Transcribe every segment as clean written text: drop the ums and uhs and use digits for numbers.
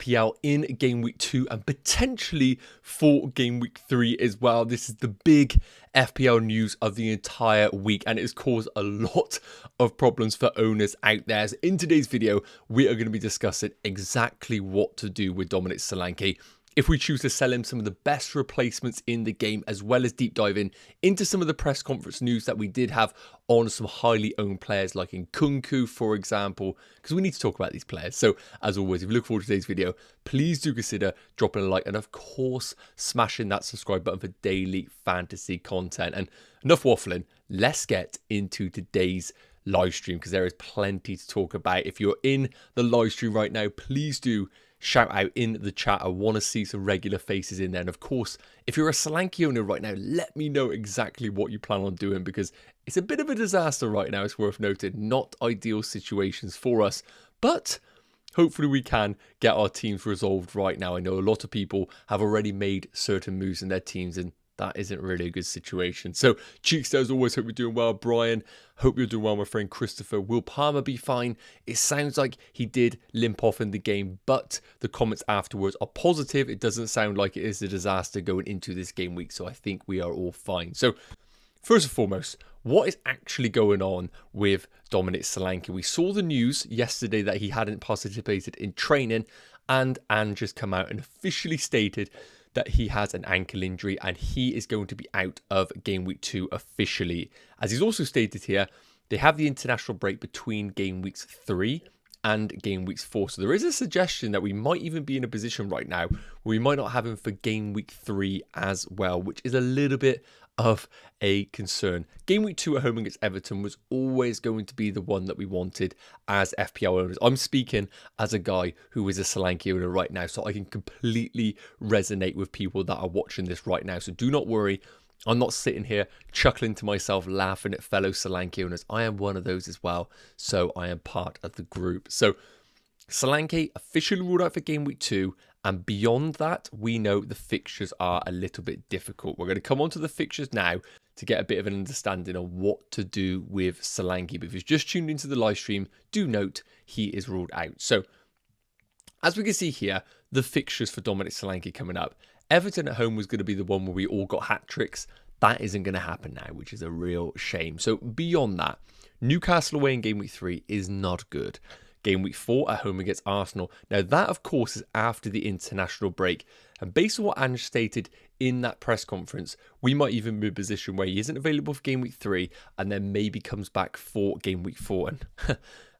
FPL in game week 2 and potentially for game week 3 as well. This is the big FPL news of the entire week, and it has caused a lot of problems for owners out there. So in today's video, we are going to be discussing exactly what to do with Dominic Solanke if we choose to sell him, some of the best replacements in the game, as well as deep diving into some of the press conference news that we did have on some highly owned players like Nkunku, for example, because we need to talk about these players. So as always, if you look forward to today's video, please do consider dropping a like and of course smashing that subscribe button for daily fantasy content. And enough waffling, let's get into today's live stream because there is plenty to talk about. If you're in the live stream right now, please do shout out in the chat. I want to see some regular faces in there. And of course, if you're a Solanke owner right now, let me know exactly what you plan on doing because it's a bit of a disaster right now. It's worth noting. Not ideal situations for us, but hopefully we can get our teams resolved right now. I know a lot of people have already made certain moves in their teams and that isn't really a good situation. So, Cheeks, as always, hope you're doing well. Brian, hope you're doing well. My friend Christopher, will Palmer be fine? It sounds like he did limp off in the game, but the comments afterwards are positive. It doesn't sound like it is a disaster going into this game week, so I think we are all fine. So, first and foremost, what is actually going on with Dominic Solanke? We saw the news yesterday that he hadn't participated in training, and just come out and officially stated that he has an ankle injury and he is going to be out of game week 2 officially. As he's also stated here, they have the international break between game weeks 3 and game weeks 4. So there is a suggestion that we might even be in a position right now where we might not have him for game week 3 as well, which is a little bit of a concern. Game week 2 at home against Everton was always going to be the one that we wanted as FPL owners. I'm speaking as a guy who is a Solanke owner right now, so I can completely resonate with people that are watching this right now. So do not worry. I'm not sitting here chuckling to myself, laughing at fellow Solanke owners. I am one of those as well, so I am part of the group. So Solanke officially ruled out for game week 2. And beyond that, we know the fixtures are a little bit difficult. We're going to come on to the fixtures now to get a bit of an understanding of what to do with Solanke. But if you've just tuned into the live stream, do note he is ruled out. So, as we can see here, the fixtures for Dominic Solanke coming up. Everton at home was going to be the one where we all got hat-tricks. That isn't going to happen now, which is a real shame. So, beyond that, Newcastle away in game week 3 is not good. Game week 4 at home against Arsenal. Now that, of course, is after the international break. And based on what Ange stated in that press conference, we might even be in a position where he isn't available for game week 3 and then maybe comes back for game week 4. And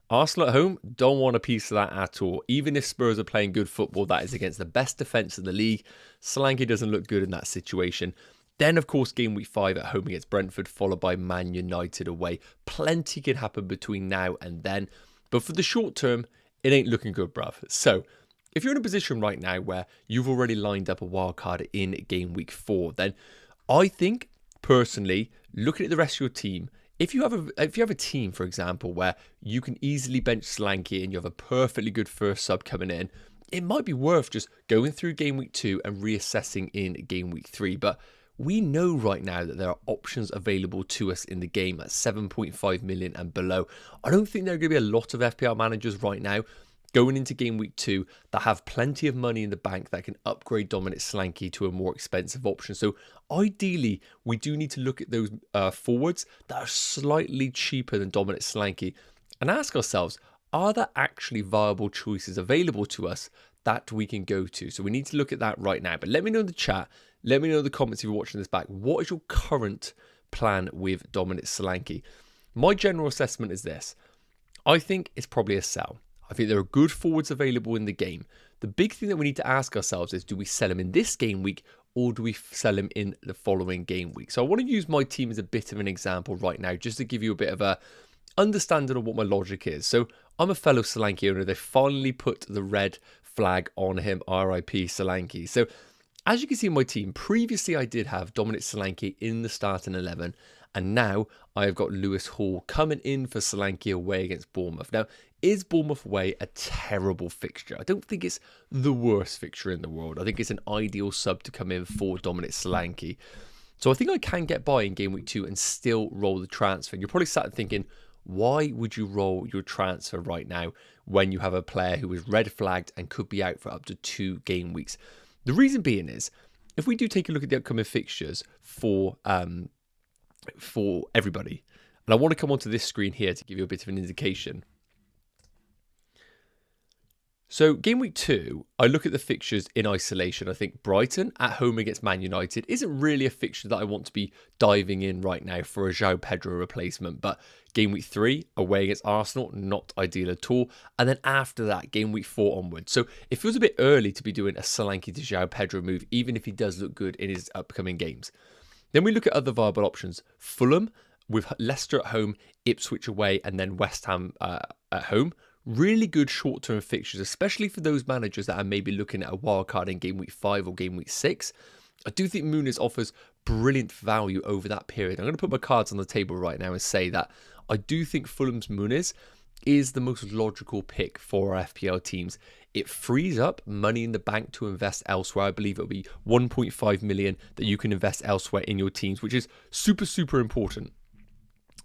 Arsenal at home, don't want a piece of that at all. Even if Spurs are playing good football, that is against the best defence in the league. Solanke doesn't look good in that situation. Then, of course, game week 5 at home against Brentford, followed by Man United away. Plenty can happen between now and then. But for the short term, it ain't looking good, bruv. So, if you're in a position right now where you've already lined up a wild card in game week 4, then I think, personally, looking at the rest of your team, if you have a team, for example, where you can easily bench Solanke and you have a perfectly good first sub coming in, it might be worth just going through game week 2 and reassessing in game week 3. But we know right now that there are options available to us in the game at 7.5 million and below. I don't think there are going to be a lot of FPL managers right now going into game week 2 that have plenty of money in the bank that can upgrade Dominic Solanke to a more expensive option. So ideally, we do need to look at those forwards that are slightly cheaper than Dominic Solanke and ask ourselves, are there actually viable choices available to us that we can go to? So we need to look at that right now. But let me know in the chat. Let me know in the comments if you're watching this back. What is your current plan with Dominic Solanke? My general assessment is this. I think it's probably a sell. I think there are good forwards available in the game. The big thing that we need to ask ourselves is, do we sell him in this game week or do we sell him in the following game week? So I want to use my team as a bit of an example right now, just to give you a bit of a understanding of what my logic is. So I'm a fellow Solanke owner. They finally put the red flag on him, RIP Solanke. So as you can see in my team, previously I did have Dominic Solanke in the starting 11, and now I have got Lewis Hall coming in for Solanke away against Bournemouth. Now, is Bournemouth away a terrible fixture? I don't think it's the worst fixture in the world. I think it's an ideal sub to come in for Dominic Solanke. So I think I can get by in game week 2 and still roll the transfer. And you're probably sat thinking, why would you roll your transfer right now when you have a player who is red flagged and could be out for up to 2 game weeks? The reason being is, if we do take a look at the upcoming fixtures for everybody, and I want to come onto this screen here to give you a bit of an indication. So game week 2, I look at the fixtures in isolation. I think Brighton at home against Man United isn't really a fixture that I want to be diving in right now for a João Pedro replacement. But game week 3, away against Arsenal, not ideal at all. And then after that, game week 4 onwards. So it feels a bit early to be doing a Solanke to João Pedro move, even if he does look good in his upcoming games. Then we look at other viable options. Fulham with Leicester at home, Ipswich away, and then West Ham at home. Really good short-term fixtures, especially for those managers that are maybe looking at a wildcard in game week 5 or game week 6. I do think Muniz offers brilliant value over that period. I'm going to put my cards on the table right now and say that I do think Fulham's Muniz is the most logical pick for our FPL teams. It frees up money in the bank to invest elsewhere. I believe it'll be 1.5 million that you can invest elsewhere in your teams, which is super, super important.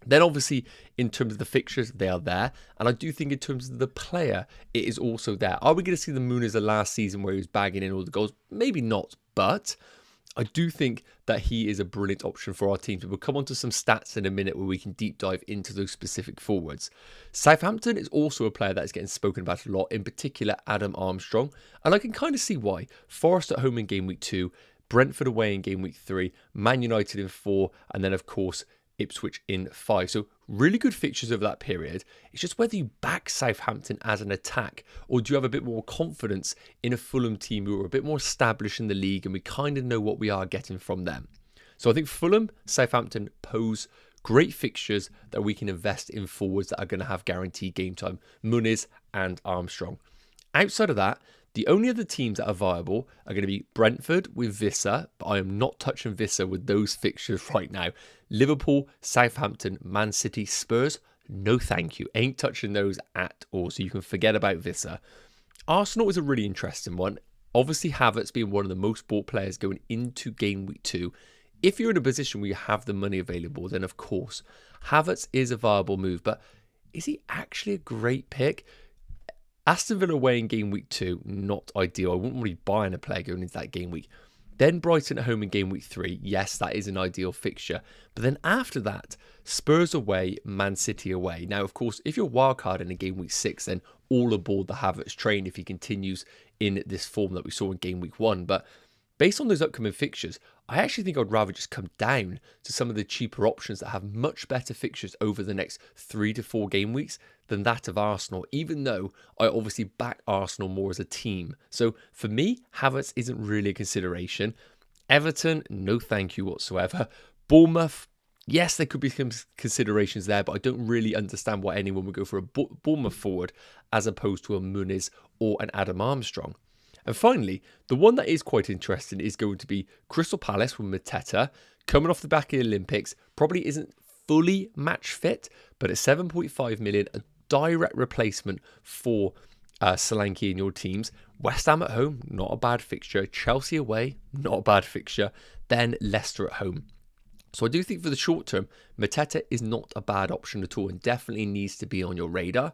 Then obviously, in terms of the fixtures, they are there. And I do think in terms of the player, it is also there. Are we going to see the Muniz of last season where he was bagging in all the goals? Maybe not, but I do think that he is a brilliant option for our team. So we'll come on to some stats in a minute where we can deep dive into those specific forwards. Southampton is also a player that is getting spoken about a lot, in particular Adam Armstrong. And I can kind of see why. Forest at home in game week 2, Brentford away in game week 3, Man United in 4, and then of course Ipswich in 5. So really good fixtures over that period. It's just whether you back Southampton as an attack or do you have a bit more confidence in a Fulham team who are a bit more established in the league and we kind of know what we are getting from them. So I think Fulham, Southampton pose great fixtures that we can invest in forwards that are going to have guaranteed game time. Muniz and Armstrong. Outside of that, the only other teams that are viable are going to be Brentford with Visser, but I am not touching Visser with those fixtures right now. Liverpool, Southampton, Man City, Spurs, no thank you. Ain't touching those at all, so you can forget about Visser. Arsenal is a really interesting one. Obviously, Havertz being one of the most bought players going into game week 2. If you're in a position where you have the money available, then of course, Havertz is a viable move, but is he actually a great pick? Aston Villa away in game week 2, not ideal. I wouldn't really be buying a player going into that game week. Then Brighton at home in game week 3. Yes, that is an ideal fixture. But then after that, Spurs away, Man City away. Now, of course, if you're wildcard in a game week 6, then all aboard the Havertz train if he continues in this form that we saw in game week 1. But based on those upcoming fixtures, I actually think I'd rather just come down to some of the cheaper options that have much better fixtures over the next 3 to 4 game weeks than that of Arsenal, even though I obviously back Arsenal more as a team. So for me, Havertz isn't really a consideration. Everton, no thank you whatsoever. Bournemouth, yes, there could be some considerations there, but I don't really understand why anyone would go for a Bournemouth forward as opposed to a Muniz or an Adam Armstrong. And finally, the one that is quite interesting is going to be Crystal Palace with Mateta, coming off the back of the Olympics, probably isn't fully match fit, but at 7.5 million, a direct replacement for Solanke in your teams. West Ham at home, not a bad fixture. Chelsea away, not a bad fixture. Then Leicester at home. So I do think for the short term, Mateta is not a bad option at all and definitely needs to be on your radar.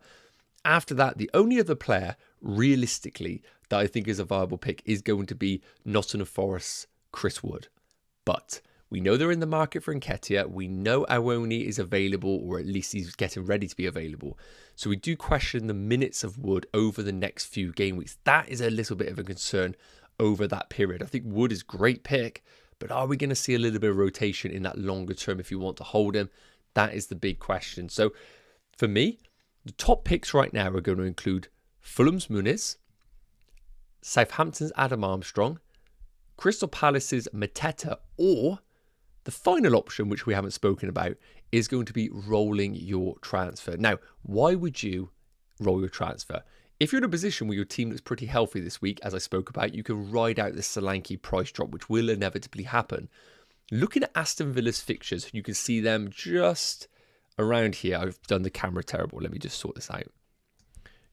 After that, the only other player, realistically, that I think is a viable pick is going to be Nottingham Forest's Chris Wood. But we know they're in the market for Nketiah. We know Awoni is available, or at least he's getting ready to be available. So we do question the minutes of Wood over the next few game weeks. That is a little bit of a concern over that period. I think Wood is a great pick, but are we going to see a little bit of rotation in that longer term if you want to hold him? That is the big question. So for me, the top picks right now are going to include Fulham's Muniz, Southampton's Adam Armstrong, Crystal Palace's Mateta, or the final option, which we haven't spoken about, is going to be rolling your transfer. Now, why would you roll your transfer? If you're in a position where your team looks pretty healthy this week, as I spoke about, you can ride out the Solanke price drop, which will inevitably happen. Looking at Aston Villa's fixtures, you can see them just around here. I've done the camera terrible. Let me just sort this out.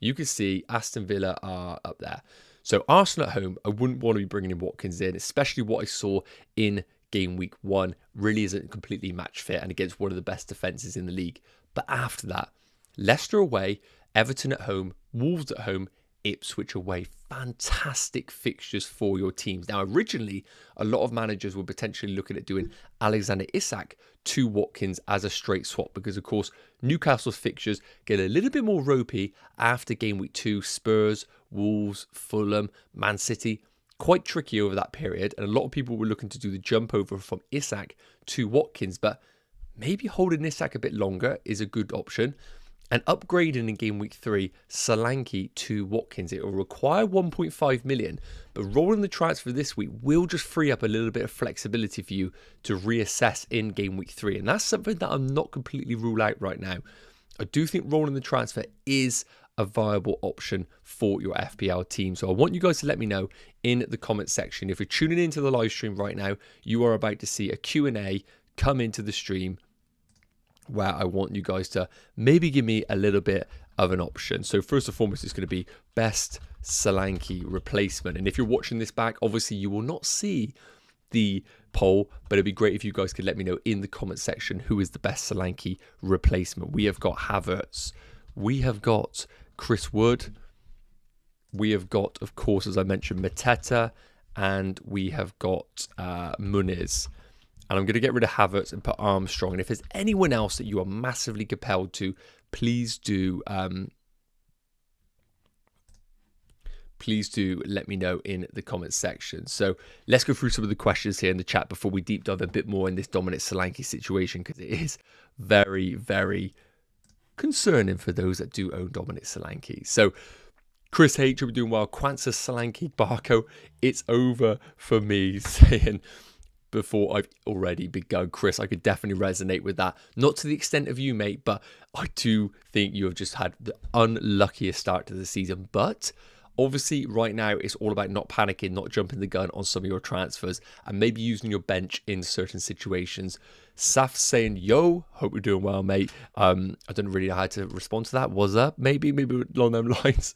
You can see Aston Villa are up there. So Arsenal at home, I wouldn't want to be bringing in Watkins in, especially what I saw in game week 1 really isn't completely match fit and against one of the best defences in the league. But after that, Leicester away, Everton at home, Wolves at home, Ipswich away. Fantastic fixtures for your teams. Now, originally, a lot of managers were potentially looking at doing Alexander Isak to Watkins as a straight swap because, of course, Newcastle's fixtures get a little bit more ropey after game week 2. Spurs, Wolves, Fulham, Man City, quite tricky over that period. And a lot of people were looking to do the jump over from Isak to Watkins, but maybe holding Isak a bit longer is a good option. And upgrading in game week 3, Solanke to Watkins. It will require 1.5 million, but rolling the transfer this week will just free up a little bit of flexibility for you to reassess in game week 3. And that's something that I'm not completely ruled out right now. I do think rolling the transfer is a viable option for your FPL team. So I want you guys to let me know in the comment section. If you're tuning into the live stream right now, you are about to see a Q&A come into the stream where I want you guys to maybe give me a little bit of an option. So first and foremost, it's going to be best Solanke replacement. And if you're watching this back, obviously you will not see the poll, but it'd be great if you guys could let me know in the comment section who is the best Solanke replacement. We have got Havertz, we have got Chris Wood, we have got, of course, as I mentioned, Mateta, and we have got Muniz. And I'm going to get rid of Havertz and put Armstrong. And if there's anyone else that you are massively compelled to, please do let me know in the comments section. So let's go through some of the questions here in the chat before we deep dive a bit more in this Dominic Solanke situation, because it is very, very concerning for those that do own Dominic Solanke. So Chris H, we're doing well. Kwanzaa Solanke Barco, it's over for me, saying before I've already begun. Chris, I could definitely resonate with that. Not to the extent of you, mate, but I do think you have just had the unluckiest start to the season. But obviously right now it's all about not panicking, not jumping the gun on some of your transfers, and maybe using your bench in certain situations. Saf saying, yo, hope you're doing well, mate. I don't really know how to respond to that. Was up? Maybe along those lines.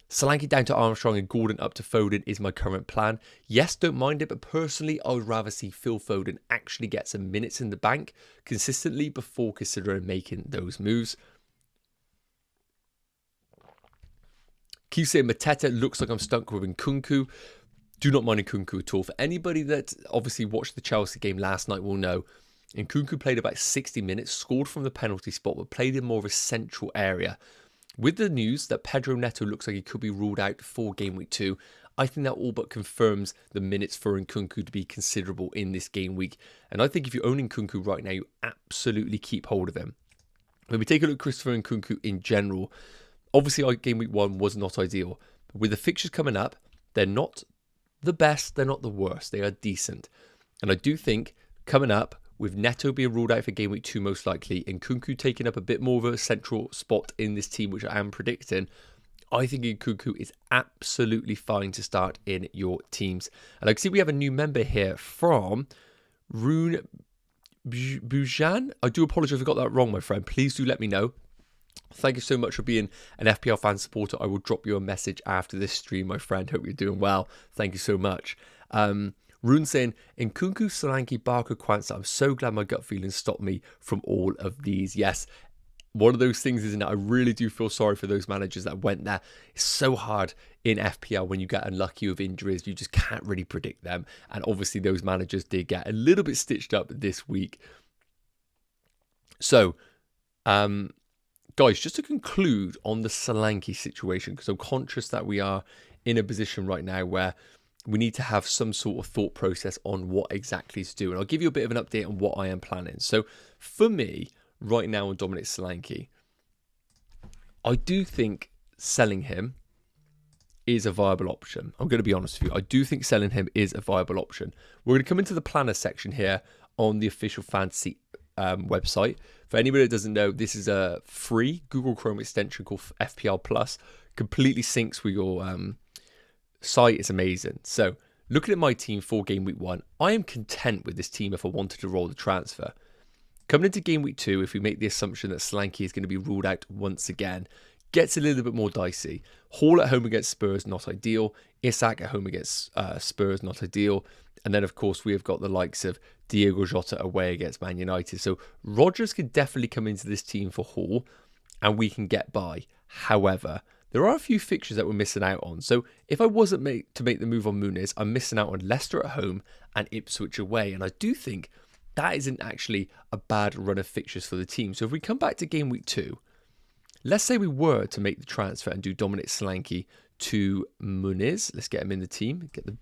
Solanke down to Armstrong and Gordon up to Foden is my current plan. Yes, don't mind it, but personally, I would rather see Phil Foden actually get some minutes in the bank consistently before considering making those moves. Keep saying Mateta looks like I'm stuck with Nkunku. Do not mind Nkunku at all. For anybody that obviously watched the Chelsea game last night will know, Nkunku played about 60 minutes, scored from the penalty spot, but played in more of a central area. With the news that Pedro Neto looks like he could be ruled out for game week 2, I think that all but confirms the minutes for Nkunku to be considerable in this game week. And I think if you own Nkunku right now, you absolutely keep hold of him. When we take a look at Christopher Nkunku in general, obviously our game week 1 was not ideal. But with the fixtures coming up, they're not the best, they're not the worst, they are decent. And I do think coming up, with Neto being ruled out for game week 2 most likely, and Nkunku taking up a bit more of a central spot in this team, which I am predicting, I think Nkunku is absolutely fine to start in your teams. And I can see we have a new member here from Rune Bujan. I do apologise if I got that wrong, my friend. Please do let me know. Thank you so much for being an FPL fan supporter. I will drop you a message after this stream, my friend. Hope you're doing well. Thank you so much. Rune saying, Nkunku, Solanke, Barco, Kwanzaa. I'm so glad my gut feeling stopped me from all of these. Yes, one of those things, isn't it? I really do feel sorry for those managers that went there. It's so hard in FPL when you get unlucky with injuries. You just can't really predict them. And obviously those managers did get a little bit stitched up this week. So, guys, just to conclude on the Solanke situation, because I'm conscious that we are in a position right now where we need to have some sort of thought process on what exactly to do. And I'll give you a bit of an update on what I am planning. So for me, right now on Dominic Solanke, I do think selling him is a viable option. I'm going to be honest with you. I do think selling him is a viable option. We're going to come into the planner section here on the official fantasy website. For anybody that doesn't know, this is a free Google Chrome extension called FPL Plus. Completely syncs with your site. Is amazing. So looking at my team for game week 1, I am content with this team if I wanted to roll the transfer. Coming into game week 2, if we make the assumption that Solanke is going to be ruled out once again, gets a little bit more dicey. Hall at home against Spurs, not ideal. Isak at home against Spurs, not ideal. And then, of course, we have got the likes of Diogo Jota away against Man United. So Rodgers could definitely come into this team for Hall and we can get by. However, there are a few fixtures that we're missing out on. So if I wasn't to make the move on Muniz, I'm missing out on Leicester at home and Ipswich away. And I do think that isn't actually a bad run of fixtures for the team. So if we come back to game week 2, let's say we were to make the transfer and do Dominic Solanke to Muniz. Let's get him in the team. Get the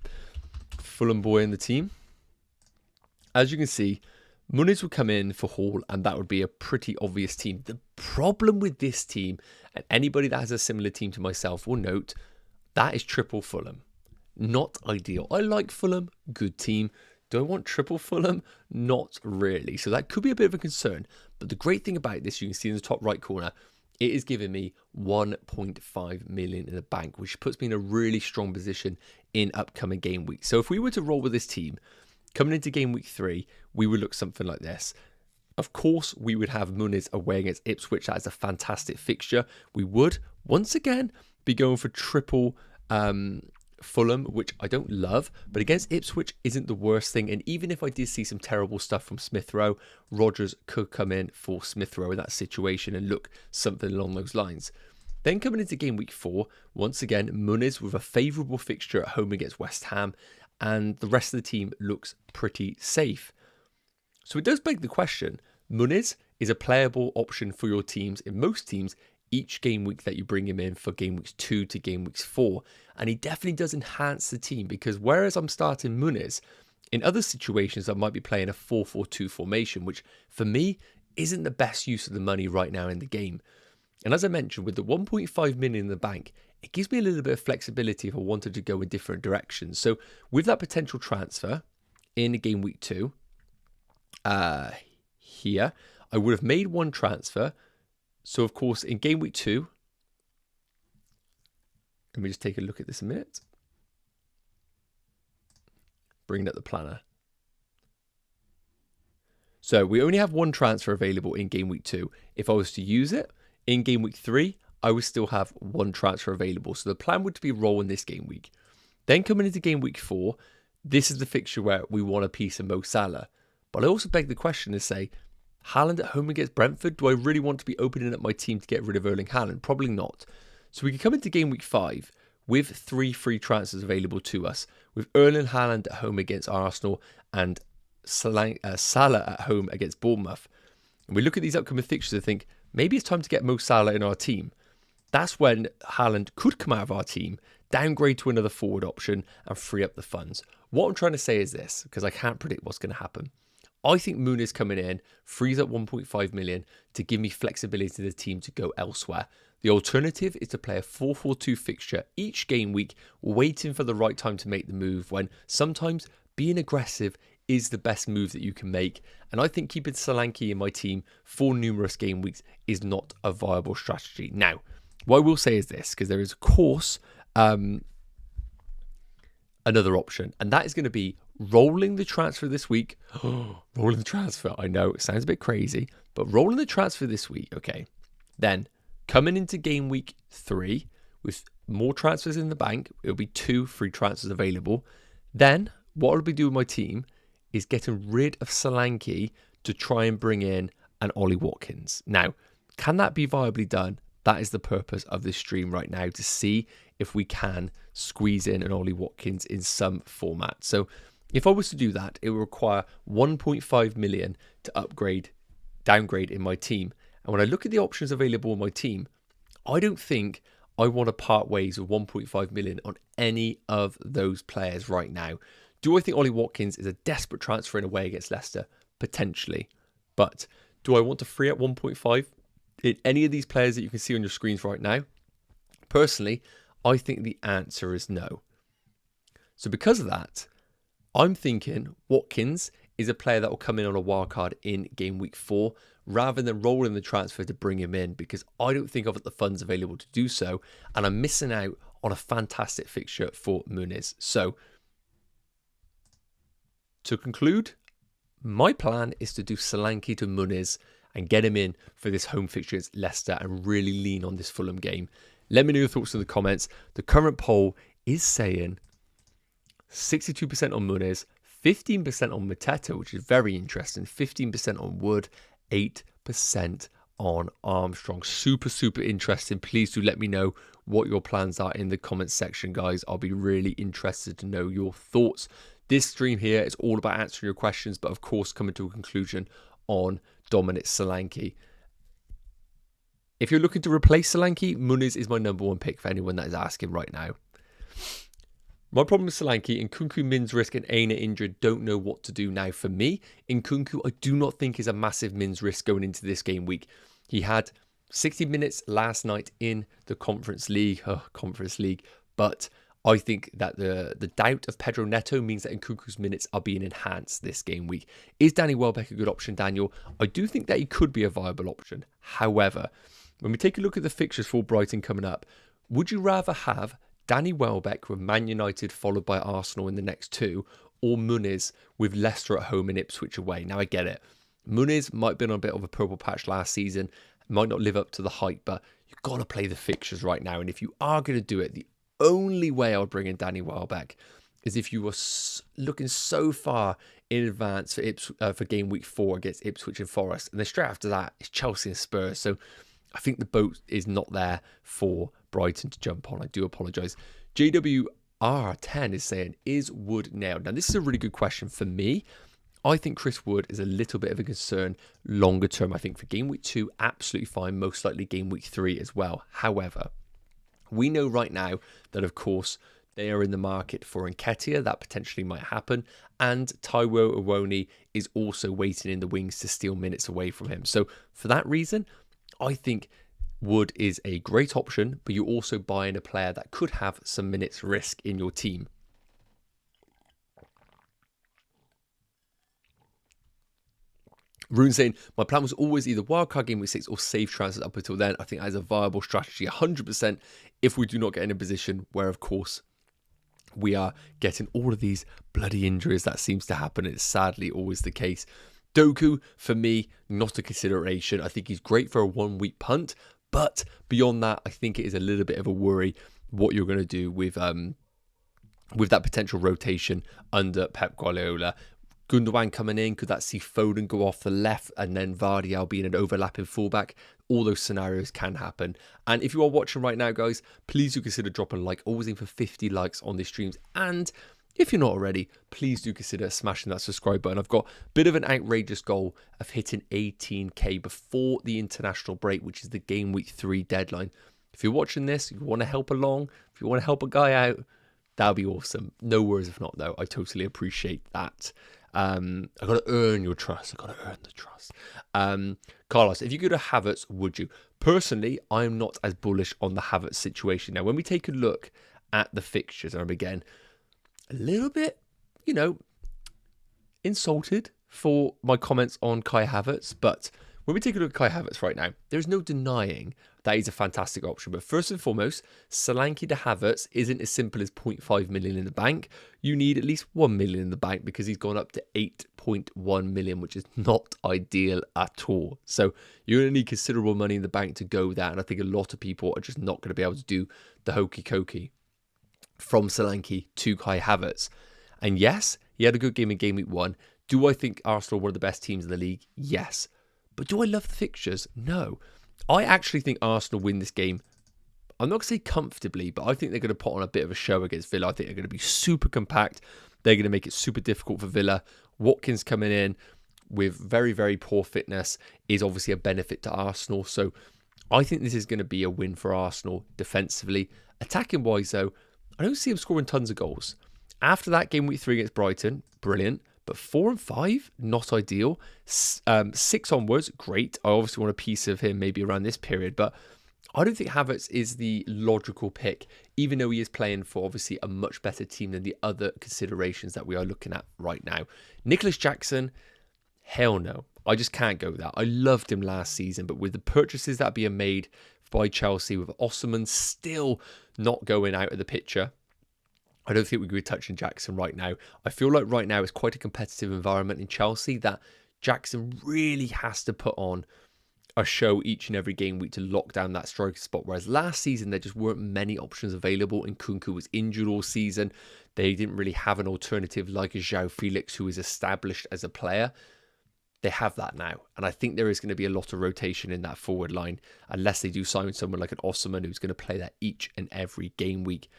Fulham boy in the team. As you can see, Muniz would come in for Hall, and that would be a pretty obvious team. The problem with this team, and anybody that has a similar team to myself will note, that is triple Fulham. Not ideal. I like Fulham, good team. Do I want triple Fulham? Not really. So that could be a bit of a concern. But the great thing about this, you can see in the top right corner, it is giving me 1.5 million in the bank, which puts me in a really strong position in upcoming game weeks. So if we were to roll with this team, coming into game week 3, we would look something like this. Of course, we would have Muniz away against Ipswich. That is a fantastic fixture. We would, once again, be going for triple Fulham, which I don't love. But against Ipswich isn't the worst thing. And even if I did see some terrible stuff from Smith Rowe, Rodgers could come in for Smith Rowe in that situation and look something along those lines. Then coming into game week 4, once again, Muniz with a favourable fixture at home against West Ham. And the rest of the team looks pretty safe. So it does beg the question, Muniz is a playable option for your teams in most teams each game week that you bring him in for game weeks 2 to game weeks 4. And he definitely does enhance the team because whereas I'm starting Muniz, in other situations I might be playing a 4-4-2 formation, which for me isn't the best use of the money right now in the game. And as I mentioned, with the 1.5 million in the bank, it gives me a little bit of flexibility if I wanted to go in different directions. So with that potential transfer in game week 2, here, I would have made one transfer. So of course, in game week 2, let me just take a look at this a minute. Bringing up the planner. So we only have one transfer available in game week 2. If I was to use it in game week 3, I would still have one transfer available. So the plan would be rolling this game week. Then coming into game week 4, this is the fixture where we want a piece of Mo Salah. But I also beg the question to say, Haaland at home against Brentford, do I really want to be opening up my team to get rid of Erling Haaland? Probably not. So we can come into game week 5 with 3 free transfers available to us, with Erling Haaland at home against Arsenal and Salah at home against Bournemouth. And we look at these upcoming fixtures and think, maybe it's time to get Mo Salah in our team. That's when Haaland could come out of our team, downgrade to another forward option and free up the funds. What I'm trying to say is this, because I can't predict what's going to happen. I think Muniz coming in frees up 1.5 million to give me flexibility to the team to go elsewhere. The alternative is to play a 4-4-2 fixture each game week, waiting for the right time to make the move when sometimes being aggressive is the best move that you can make. And I think keeping Solanke in my team for numerous game weeks is not a viable strategy. Now, what I will say is this, because there is, of course, another option, and that is going to be rolling the transfer this week. Rolling the transfer. I know it sounds a bit crazy, but rolling the transfer this week. Okay. Then coming into game week 3 with more transfers in the bank, it'll be 2 free transfers available. Then what I'll be doing with my team is getting rid of Solanke to try and bring in an Ollie Watkins. Now, can that be viably done? That is the purpose of this stream right now, to see if we can squeeze in an Ollie Watkins in some format. So if I was to do that, it would require 1.5 million to downgrade in my team. And when I look at the options available in my team, I don't think I want to part ways with 1.5 million on any of those players right now. Do I think Ollie Watkins is a desperate transfer in a way against Leicester? Potentially. But do I want to free up 1.5 in any of these players that you can see on your screens right now? Personally, I think the answer is no. So because of that, I'm thinking Watkins is a player that will come in on a wildcard in game week 4 rather than rolling the transfer to bring him in, because I don't think I've got the funds available to do so, and I'm missing out on a fantastic fixture for Muniz. So to conclude, my plan is to do Solanke to Muniz and get him in for this home fixture against Leicester and really lean on this Fulham game. Let me know your thoughts in the comments. The current poll is saying 62% on Muniz, 15% on Mateta, which is very interesting. 15% on Wood, 8% on Armstrong. Super, super interesting. Please do let me know what your plans are in the comments section, guys. I'll be really interested to know your thoughts. This stream here is all about answering your questions, but of course coming to a conclusion on Dominic Solanke. If you're looking to replace Solanke, Muniz is my #1 pick for anyone that is asking right now. My problem with Solanke, Nkunku, Mins risk and Aina injured, don't know what to do now. For me, Nkunku I do not think is a massive Mins risk going into this game week. He had 60 minutes last night in the Conference League, but I think that the doubt of Pedro Neto means that Nkunku's minutes are being enhanced this game week. Is Danny Welbeck a good option, Daniel? I do think that he could be a viable option. However, when we take a look at the fixtures for Brighton coming up, would you rather have Danny Welbeck with Man United followed by Arsenal in the next two, or Muniz with Leicester at home and Ipswich away? Now, I get it. Muniz might have been on a bit of a purple patch last season, might not live up to the hype, but you've got to play the fixtures right now. And if you are going to do it, the only way I would bring in Danny Welbeck is if you were looking so far in advance for game week 4 against Ipswich and Forest. And then straight after that is Chelsea and Spurs. So I think the boat is not there for Brighton to jump on. I do apologise. JWR10 is saying, is Wood nailed? Now, this is a really good question for me. I think Chris Wood is a little bit of a concern longer term. I think for game week 2, absolutely fine. Most likely game week 3 as well. However, we know right now that, of course, they are in the market for Nketiah. That potentially might happen. And Taiwo Awoniyi is also waiting in the wings to steal minutes away from him. So for that reason, I think Wood is a great option, but you're also buying a player that could have some minutes risk in your team. Rune saying, my plan was always either wildcard game week 6 or save transfers up until then. I think that is a viable strategy 100% if we do not get in a position where, of course, we are getting all of these bloody injuries. That seems to happen. It's sadly always the case. Doku, for me, not a consideration. I think he's great for a 1-week punt, but beyond that, I think it is a little bit of a worry what you're going to do with that potential rotation under Pep Guardiola. Gundogan coming in, could that see Foden go off the left and then Vardiel being an overlapping fullback? All those scenarios can happen. And if you are watching right now, guys, please do consider dropping a like. Always aim for 50 likes on these streams. And if you're not already, please do consider smashing that subscribe button. I've got a bit of an outrageous goal of hitting 18k before the international break, which is the game week 3 deadline. If you're watching this, you want to help along, if you want to help a guy out, that would be awesome. No worries if not, though. I totally appreciate that. I got to earn your trust. I got to earn the trust. Carlos, if you go to Havertz, would you? Personally, I'm not as bullish on the Havertz situation. Now, when we take a look at the fixtures, and I'm again a little bit, insulted for my comments on Kai Havertz, but when we take a look at Kai Havertz right now, there's no denying that he's a fantastic option. But first and foremost, Solanke to Havertz isn't as simple as 0.5 million in the bank. You need at least 1 million in the bank because he's gone up to 8.1 million, which is not ideal at all. So you're going to need considerable money in the bank to go there. And I think a lot of people are just not going to be able to do the hokey cokey from Solanke to Kai Havertz. And yes, he had a good game in game week 1. Do I think Arsenal are one of the best teams in the league? Yes. But do I love the fixtures? No. I actually think Arsenal win this game. I'm not going to say comfortably, but I think they're going to put on a bit of a show against Villa. I think they're going to be super compact. They're going to make it super difficult for Villa. Watkins coming in with very, very poor fitness is obviously a benefit to Arsenal. So I think this is going to be a win for Arsenal defensively. Attacking wise, though, I don't see him scoring tons of goals. After that game week 3 against Brighton, brilliant. But 4 and 5, not ideal. 6 onwards, great. I obviously want a piece of him maybe around this period. But I don't think Havertz is the logical pick, even though he is playing for obviously a much better team than the other considerations that we are looking at right now. Nicholas Jackson, hell no. I just can't go with that. I loved him last season, but with the purchases that are being made by Chelsea, with Osimhen still not going out of the picture, I don't think we could be touching Jackson right now. I feel like right now it's quite a competitive environment in Chelsea that Jackson really has to put on a show each and every game week to lock down that striker spot. Whereas last season, there just weren't many options available. Nkunku was injured all season. They didn't really have an alternative like a João Felix, who is established as a player. They have that now. And I think there is going to be a lot of rotation in that forward line, unless they do sign someone like an Osman who's going to play that each and every game week.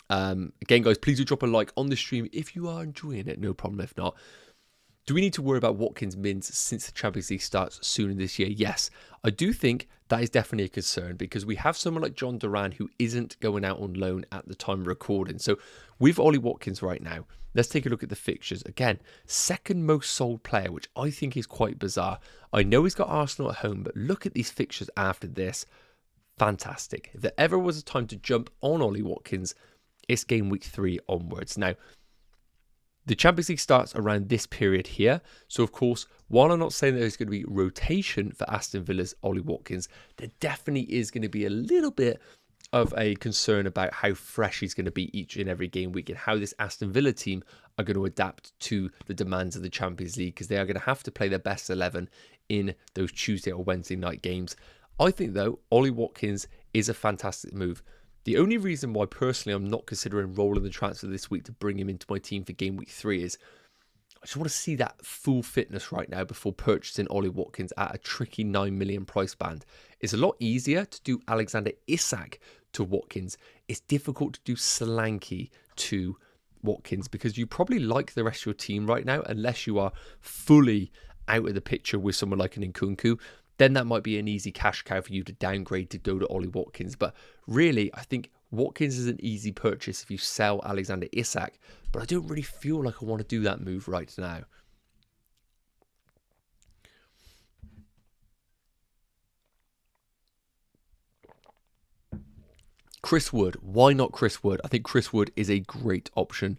Again, guys, please do drop a like on the stream if you are enjoying it. No problem if not. Do we need to worry about Watkins mins since the Champions League starts sooner this year? Yes, I do think that is definitely a concern because we have someone like John Duran who isn't going out on loan at the time of recording. So with Ollie Watkins right now, let's take a look at the fixtures. Again, second most sold player, which I think is quite bizarre. I know he's got Arsenal at home, but look at these fixtures after this. Fantastic. If there ever was a time to jump on Ollie Watkins, it's game week 3 onwards. Now, the Champions League starts around this period here. So, of course, while I'm not saying that there's going to be rotation for Aston Villa's Ollie Watkins, there definitely is going to be a little bit of a concern about how fresh he's going to be each and every game week and how this Aston Villa team are going to adapt to the demands of the Champions League, because they are going to have to play their best 11 in those Tuesday or Wednesday night games. I think, though, Ollie Watkins is a fantastic move. The only reason why personally I'm not considering rolling the transfer this week to bring him into my team for game week 3 is I just want to see that full fitness right now before purchasing Ollie Watkins at a tricky 9 million price band. It's a lot easier to do Alexander Isak to Watkins. It's difficult to do Solanke to Watkins because you probably like the rest of your team right now, unless you are fully out of the picture with someone like an Nkunku. Then that might be an easy cash cow for you to downgrade to go to Ollie Watkins. But really, I think Watkins is an easy purchase if you sell Alexander Isak. But I don't really feel like I want to do that move right now. Chris Wood. Why not Chris Wood? I think Chris Wood is a great option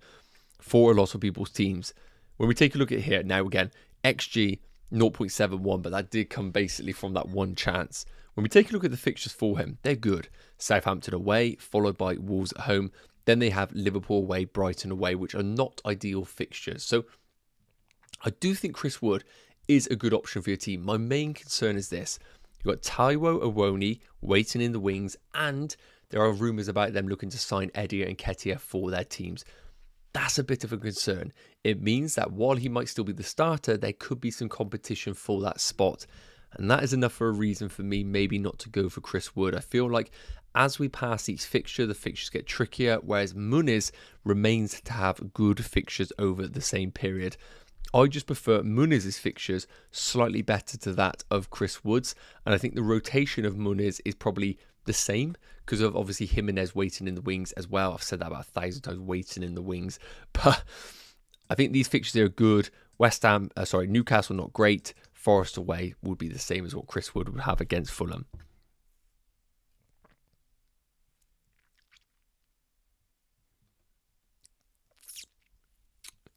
for a lot of people's teams. When we take a look at here, now again, XG 0.71, but that did come basically from that one chance. When we take a look at the fixtures for him, they're good. Southampton away, followed by Wolves at home. Then they have Liverpool away, Brighton away, which are not ideal fixtures. So I do think Chris Wood is a good option for your team. My main concern is this. You've got Taiwo Awoniyi waiting in the wings, and there are rumours about them looking to sign Eddie and Nketiah for their teams. That's a bit of a concern. It means that while he might still be the starter, there could be some competition for that spot. And that is enough for a reason for me maybe not to go for Chris Wood. I feel like as we pass each fixture, the fixtures get trickier, whereas Muniz remains to have good fixtures over the same period. I just prefer Muniz's fixtures slightly better to that of Chris Wood's. And I think the rotation of Muniz is probably the same because of obviously Jimenez waiting in the wings as well. I've said that about 1,000 times, waiting in the wings. But I think these fixtures are good. Newcastle not great. Forest away would be the same as what Chris Wood would have against Fulham.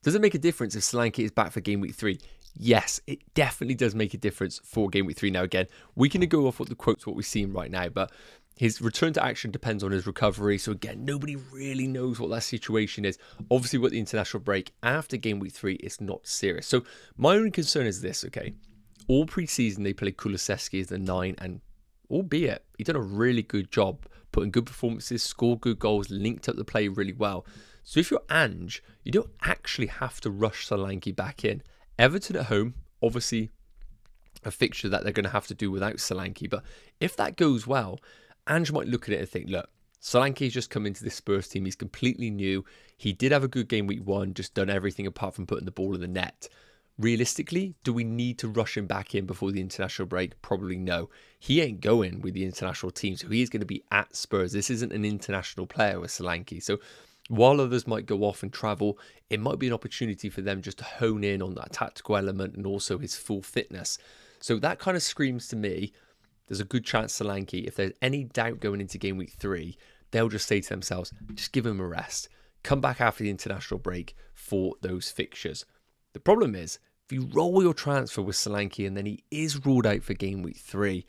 Does it make a difference if Solanke is back for game week 3? Yes, it definitely does make a difference for game week 3. Now, again, we can go off what the quotes, what we've seen right now, but his return to action depends on his recovery. So again, nobody really knows what that situation is. Obviously, with the international break after game week 3, it's not serious. So my only concern is this, okay? All pre-season, they played Kulusevski as the 9, and albeit he done a really good job, putting good performances, scored good goals, linked up the play really well. So if you're Ange, you don't actually have to rush Solanke back in. Everton at home, obviously a fixture that they're going to have to do without Solanke. But if that goes well, Ange might look at it and think, look, Solanke's just come into this Spurs team. He's completely new. He did have a good game week 1, just done everything apart from putting the ball in the net. Realistically, do we need to rush him back in before the international break? Probably no. He ain't going with the international team, so he's going to be at Spurs. This isn't an international player with Solanke. So while others might go off and travel, it might be an opportunity for them just to hone in on that tactical element and also his full fitness. So that kind of screams to me, there's a good chance Solanke, if there's any doubt going into game week 3, they'll just say to themselves, just give him a rest. Come back after the international break for those fixtures. The problem is, if you roll your transfer with Solanke and then he is ruled out for game week 3,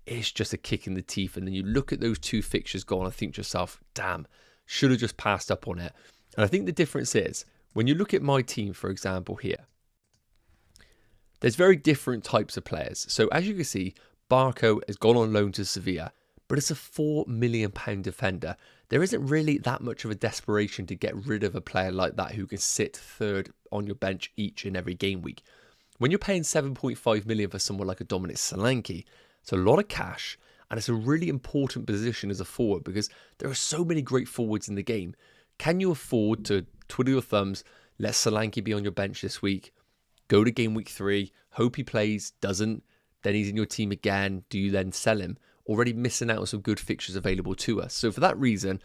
it's just a kick in the teeth. And then you look at those 2 fixtures gone and think to yourself, damn, should have just passed up on it. And I think the difference is, when you look at my team, for example, here, There's very different types of players. So as you can see, Barco has gone on loan to Sevilla, but it's a £4 million defender. There isn't really that much of a desperation to get rid of a player like that who can sit third on your bench each and every game week. When you're paying 7.5 million for someone like a Dominic Solanke, it's a lot of cash, and it's a really important position as a forward because there are so many great forwards in the game. Can you afford to twiddle your thumbs, let Solanke be on your bench this week, go to game week 3, hope he plays, doesn't, then he's in your team again, do you then sell him? Already missing out on some good fixtures available to us. So for that reason,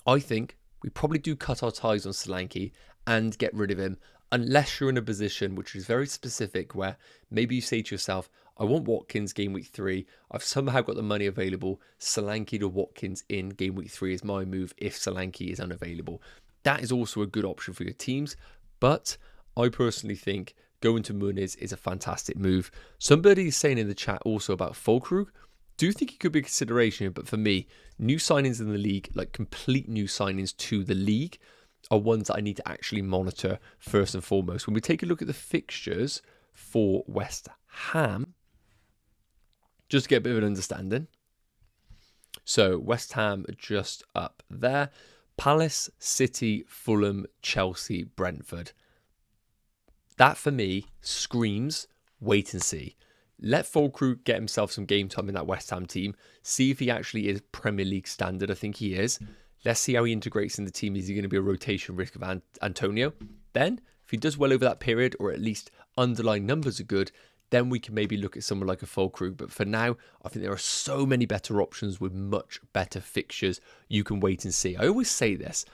I think we probably do cut our ties on Solanke and get rid of him, unless you're in a position which is very specific where maybe you say to yourself, I want Watkins game week 3. I've somehow got the money available. Solanke to Watkins in game week 3 is my move if Solanke is unavailable. That is also a good option for your teams. But I personally think going to Muniz is a fantastic move. Somebody is saying in the chat also about Füllkrug. Do think it could be a consideration, but for me, new signings in the league, like complete new signings to the league, are ones that I need to actually monitor first and foremost. When we take a look at the fixtures for West Ham, just to get a bit of an understanding. So West Ham just up there. Palace, City, Fulham, Chelsea, Brentford. That for me screams wait and see. Let Füllkrug get himself some game time in that West Ham team. See if he actually is Premier League standard. I think he is. Let's see how he integrates in the team. Is he going to be a rotation risk of Antonio? Then, if he does well over that period, or at least underlying numbers are good, then we can maybe look at someone like a Füllkrug. But for now, I think there are so many better options with much better fixtures. You can wait and see. I always say this.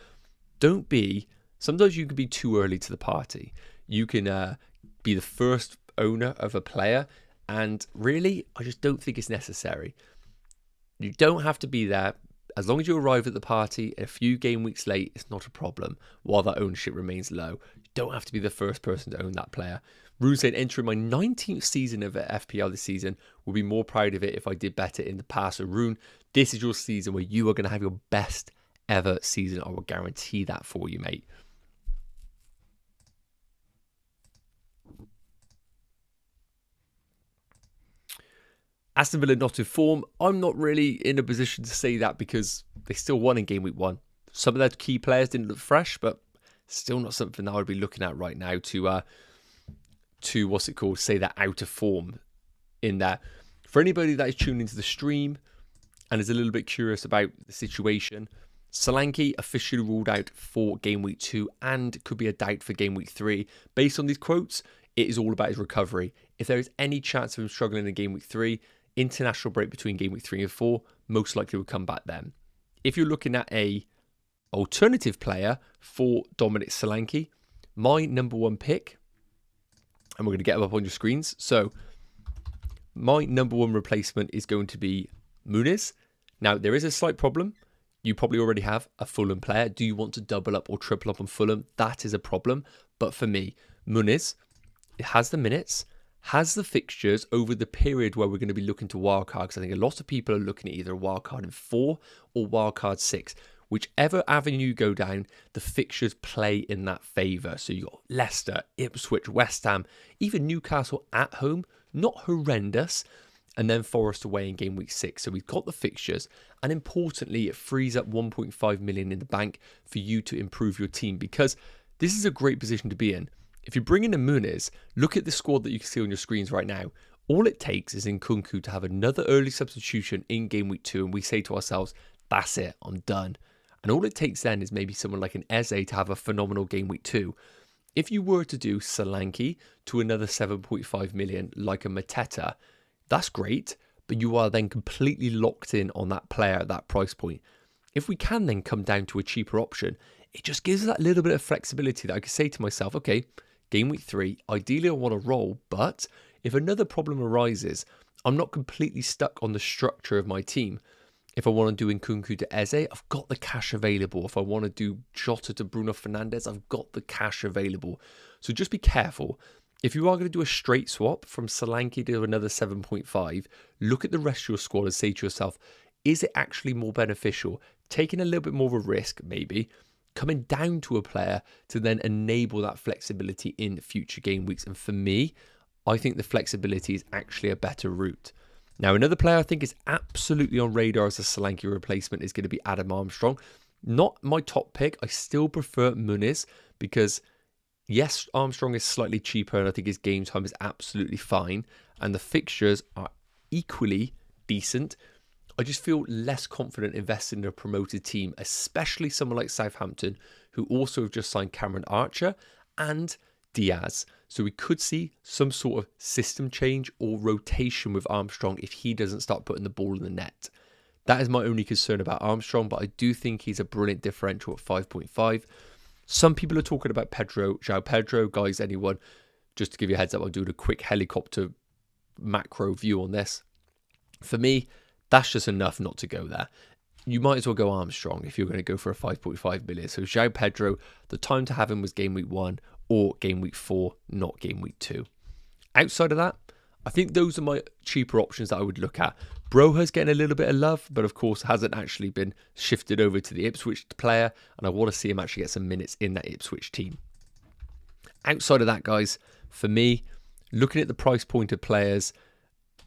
Sometimes you can be too early to the party. You can be the first owner of a player. And really, I just don't think it's necessary. You don't have to be there. As long as you arrive at the party a few game weeks late, it's not a problem while that ownership remains low. You don't have to be the first person to own that player. Rune saying, entering my 19th season of FPL this season, will be more proud of it if I did better in the past. So Rune, this is your season where you are going to have your best ever season. I will guarantee that for you, mate. Aston Villa not in form. I'm not really in a position to say that because they still won in game week 1. Some of their key players didn't look fresh, but still not something that I would be looking at right now to say they're out of form in there. For anybody that is tuning into the stream and is a little bit curious about the situation, Solanke officially ruled out for game week 2 and could be a doubt for game week 3. Based on these quotes, it is all about his recovery. If there is any chance of him struggling in game week 3, international break between game week 3 and 4, most likely will come back then. If you're looking at a alternative player for Dominic Solanke, my number 1 pick, and we're going to get him up on your screens. So my number 1 replacement is going to be Muniz. Now, there is a slight problem. You probably already have a Fulham player. Do you want to double up or triple up on Fulham? That is a problem. But for me, Muniz, it has the minutes, has the fixtures over the period where we're going to be looking to wildcard, because I think a lot of people are looking at either a wildcard in 4 or wildcard 6. Whichever avenue you go down, the fixtures play in that favour. So you've got Leicester, Ipswich, West Ham, even Newcastle at home, not horrendous, and then Forest away in game week 6. So we've got the fixtures, and importantly, it frees up 1.5 million in the bank for you to improve your team, because this is a great position to be in. If you bring in a Muniz, look at the squad that you can see on your screens right now. All it takes is Nkunku to have another early substitution in game week 2, and we say to ourselves, that's it, I'm done. And all it takes then is maybe someone like an Eze to have a phenomenal game week 2. If you were to do Solanke to another 7.5 million like a Mateta, that's great, but you are then completely locked in on that player at that price point. If we can then come down to a cheaper option, it just gives us that little bit of flexibility that I could say to myself, okay, game week 3, ideally I want to roll, but if another problem arises, I'm not completely stuck on the structure of my team. If I want to do Nkunku to Eze, I've got the cash available. If I want to do Jota to Bruno Fernandes, I've got the cash available. So just be careful. If you are going to do a straight swap from Solanke to another 7.5, look at the rest of your squad and say to yourself, is it actually more beneficial? Taking a little bit more of a risk, maybe, coming down to a player to then enable that flexibility in future game weeks. And for me, I think the flexibility is actually a better route. Now, another player I think is absolutely on radar as a Solanke replacement is going to be Adam Armstrong. Not my top pick. I still prefer Muniz because, yes, Armstrong is slightly cheaper and I think his game time is absolutely fine. And the fixtures are equally decent. I just feel less confident investing in a promoted team, especially someone like Southampton, who also have just signed Cameron Archer and Diaz. So we could see some sort of system change or rotation with Armstrong if he doesn't start putting the ball in the net. That is my only concern about Armstrong, but I do think he's a brilliant differential at 5.5. Some people are talking about João Pedro. Guys, anyone, just to give you a heads up, I'll do a quick helicopter macro view on this. For me, that's just enough not to go there. You might as well go Armstrong if you're going to go for a 5.5 million. So João Pedro, the time to have him was game week 1 or game week 4, not game week 2. Outside of that, I think those are my cheaper options that I would look at. Broha's getting a little bit of love, but of course hasn't actually been shifted over to the Ipswich player, and I want to see him actually get some minutes in that Ipswich team. Outside of that, guys, for me, looking at the price point of players,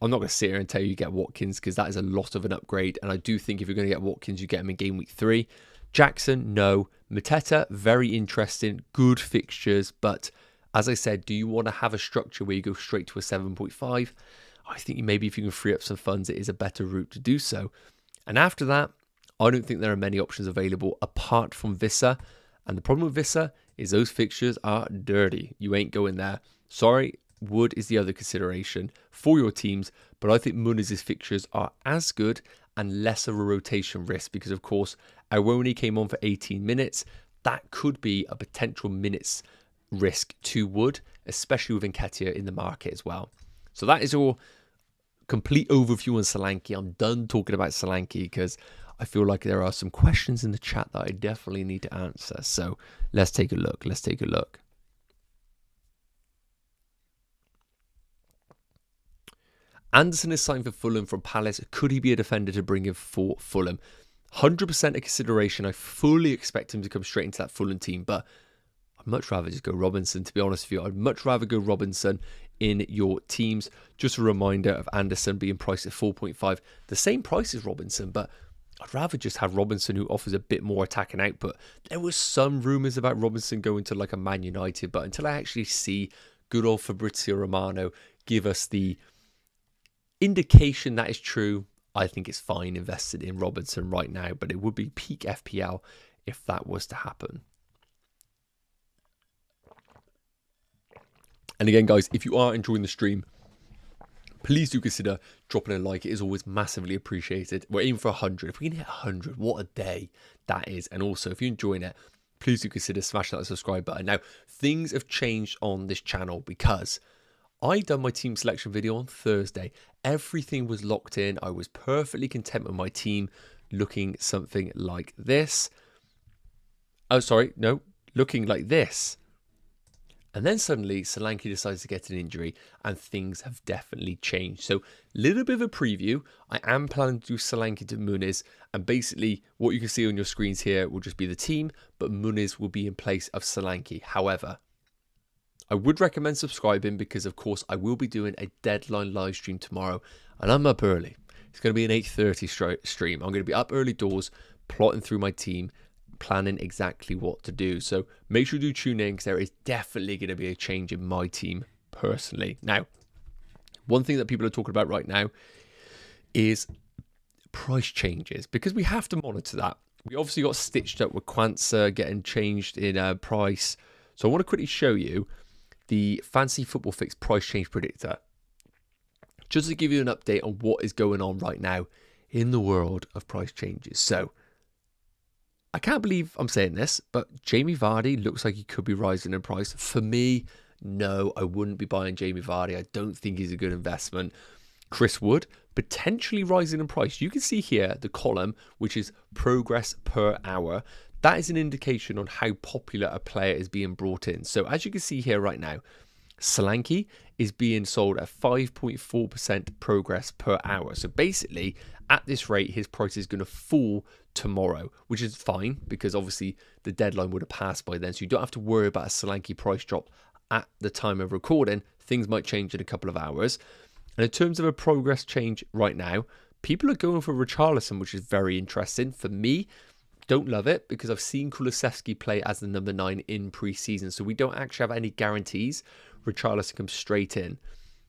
I'm not going to sit here and tell you get Watkins because that is a lot of an upgrade, and I do think if you're going to get Watkins, you get him in game week 3. Jackson, no. Mateta, very interesting, good fixtures, but as I said, do you want to have a structure where you go straight to a 7.5? I think maybe if you can free up some funds, it is a better route to do so. And after that, I don't think there are many options available apart from Vissa. And the problem with Vissa is those fixtures are dirty. You ain't going there. Sorry, Wood is the other consideration for your teams, but I think Muniz's fixtures are as good and less of a rotation risk because, of course, Awoni came on for 18 minutes. That could be a potential minutes risk to Wood, especially with Nketiah in the market as well. So that is your complete overview on Solanke. I'm done talking about Solanke because I feel like there are some questions in the chat that I definitely need to answer. So let's take a look. Anderson is signed for Fulham from Palace. Could he be a defender to bring in for Fulham? 100% a consideration. I fully expect him to come straight into that Fulham team, but I'd much rather just go Robinson, to be honest with you. I'd much rather go Robinson in your teams. Just a reminder of Anderson being priced at 4.5. The same price as Robinson, but I'd rather just have Robinson, who offers a bit more attacking output. There was some rumours about Robinson going to like a Man United, but until I actually see good old Fabrizio Romano give us the indication that is true, I think it's fine invested in Robinson right now, but it would be peak FPL if that was to happen. And again, guys, if you are enjoying the stream, please do consider dropping a like. It is always massively appreciated. We're aiming for 100. If we can hit 100, what a day that is. And also, if you're enjoying it, please do consider smashing that subscribe button. Now, things have changed on this channel because I done my team selection video on Thursday. Everything was locked in. I was perfectly content with my team looking something like this. Oh, sorry. No, looking like this. And then suddenly Solanke decides to get an injury and things have definitely changed. So a little bit of a preview. I am planning to do Solanke to Muniz, and basically what you can see on your screens here will just be the team, but Muniz will be in place of Solanke. However, I would recommend subscribing because, of course, I will be doing a deadline live stream tomorrow, and I'm up early. It's going to be an 8:30 stream. I'm going to be up early doors, plotting through my team, planning exactly what to do. So make sure you do tune in because there is definitely going to be a change in my team personally. Now, one thing that people are talking about right now is price changes because we have to monitor that. We obviously got stitched up with Quanza getting changed in price. So I want to quickly show you the Fantasy Football Fix price change predictor, just to give you an update on what is going on right now in the world of price changes. So I can't believe I'm saying this, but Jamie Vardy looks like he could be rising in price. For me, no, I wouldn't be buying Jamie Vardy. I don't think he's a good investment. Chris Wood, potentially rising in price. You can see here the column, which is progress per hour. That is an indication on how popular a player is being brought in. So as you can see here right now, Solanke is being sold at 5.4% progress per hour. So basically, at this rate, his price is going to fall tomorrow, which is fine because obviously the deadline would have passed by then. So you don't have to worry about a Solanke price drop at the time of recording. things might change in a couple of hours. And in terms of a progress change right now, people are going for Richarlison, which is very interesting. For me, don't love it because I've seen Kulusevski play as the number 9 in pre-season, so we don't actually have any guarantees. Richarlison comes straight in.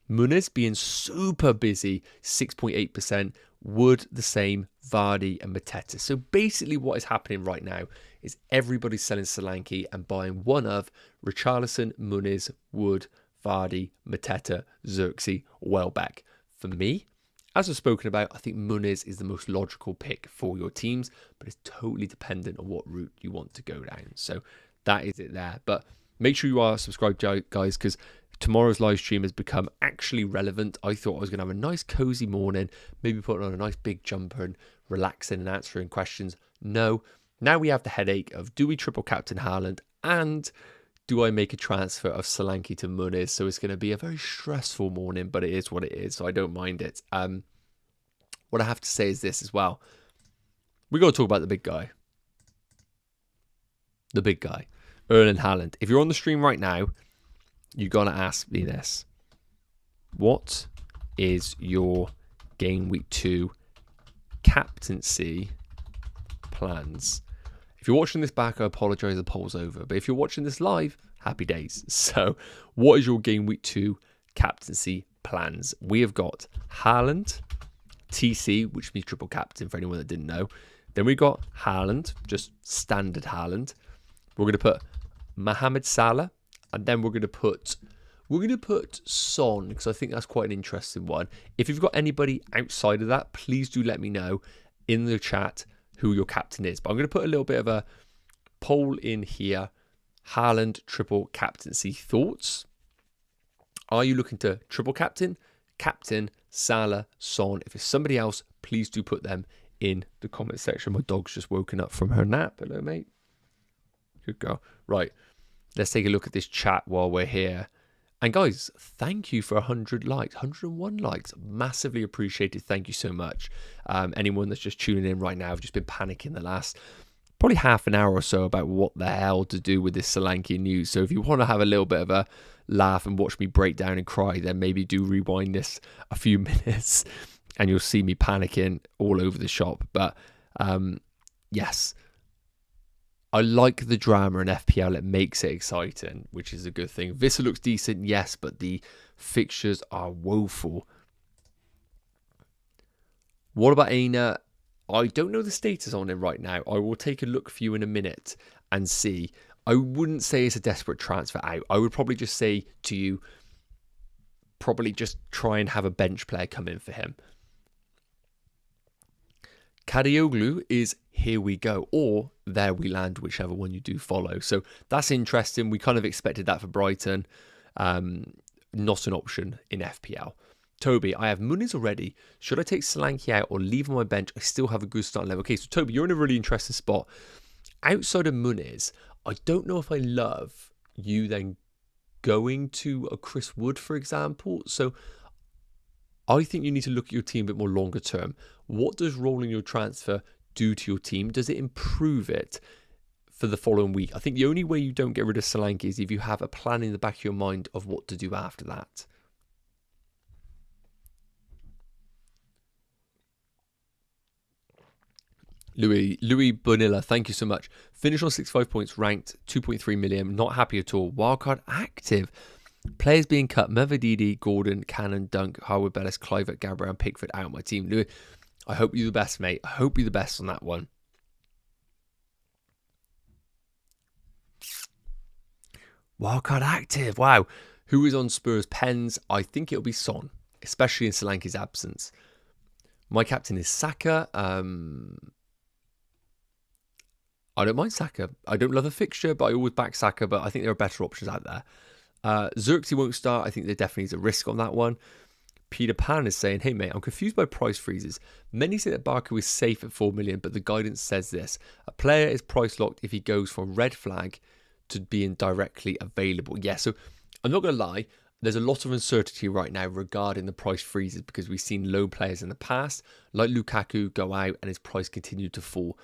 Muniz being super busy, 6.8%. Wood the same, Vardy and Mateta. So basically what is happening right now is everybody's selling Solanke and buying one of Richarlison, Muniz, Wood, Vardy, Mateta, Xerxes, Welbeck. For me, as I've spoken about, I think Muniz is the most logical pick for your teams, but it's totally dependent on what route you want to go down. So that is it there. But make sure you are subscribed, guys, because tomorrow's live stream has become actually relevant. I thought I was going to have a nice cozy morning, maybe putting on a nice big jumper and relaxing and answering questions. No, now we have the headache of, do we triple captain Haaland and do I make a transfer of Solanke to Muniz? So it's going to be a very stressful morning, but it is what it is, so I don't mind it. What I have to say is this as well. We got to talk about the big guy. The big guy, Erling Haaland. If you're on the stream right now, you got to ask me this. What is your game week 2 captaincy plans? If you're watching this back, I apologise, the poll's over. But if you're watching this live, happy days. So what is your game week 2 captaincy plans? We have got Haaland, TC, which means triple captain for anyone that didn't know. Then we got Haaland, just standard Haaland. We're going to put Mohamed Salah. And then we're going to put Son, because I think that's quite an interesting one. If you've got anybody outside of that, please do let me know in the chat who your captain is. But I'm going to put a little bit of a poll in here. Haaland triple captaincy thoughts. Are you looking to triple captain, Salah, Son? If it's somebody else, please do put them in the comment section. My dog's just woken up from her nap. Hello, mate. Good girl. Right. Let's take a look at this chat while we're here. And guys, thank you for 100 likes, 101 likes. Massively appreciated. Thank you so much. Anyone that's just tuning in right now, I've just been panicking the last probably half an hour or so about what the hell to do with this Solanke news. So if you want to have a little bit of a laugh and watch me break down and cry, then maybe do rewind this a few minutes and you'll see me panicking all over the shop. But yes, I like the drama in FPL. It makes it exciting, which is a good thing. Vista looks decent, yes, but the fixtures are woeful. What about Aina? I don't know the status on him right now. I will take a look for you in a minute and see. I wouldn't say it's a desperate transfer out. I would probably just say to you, probably just try and have a bench player come in for him. Kadioglu is here we go, or there we land, whichever one you do follow. So that's interesting. We kind of expected that for Brighton. Not an option in FPL. Toby, I have Muniz already. Should I take Solanke out or leave on my bench? I still have a good start level. Okay, so Toby, you're in a really interesting spot. Outside of Muniz, I don't know if I love you then going to a Chris Wood, for example. So I think you need to look at your team a bit more longer term. What does rolling your transfer do to your team? Does it improve it for the following week? I think the only way you don't get rid of Solanke is if you have a plan in the back of your mind of what to do after that. Louis Bonilla, thank you so much. Finished on 65 points, ranked 2.3 million. Not happy at all. Wildcard active. Players being cut: Mavadidi, Gordon, Cannon, Dunk, Harwood, Bellis, Clivert, Gabriel, and Pickford out of my team. Louis, I hope you're the best, mate. I hope you're the best on that one. Wildcard active. Wow. Who is on Spurs pens? I think it'll be Son, especially in Solanke's absence. My captain is Saka. I don't mind Saka. I don't love the fixture, but I always back Saka, but I think there are better options out there. Xerxes won't start. I think there definitely is a risk on that one. Peter Pan is saying, hey mate, I'm confused by price freezes. Many say that Barker is safe at 4 million, but the guidance says this: a player is price locked if he goes from red flag to being directly available. Yeah, so I'm not going to lie, there's a lot of uncertainty right now regarding the price freezes because we've seen low players in the past, like Lukaku, go out and his price continued to fall.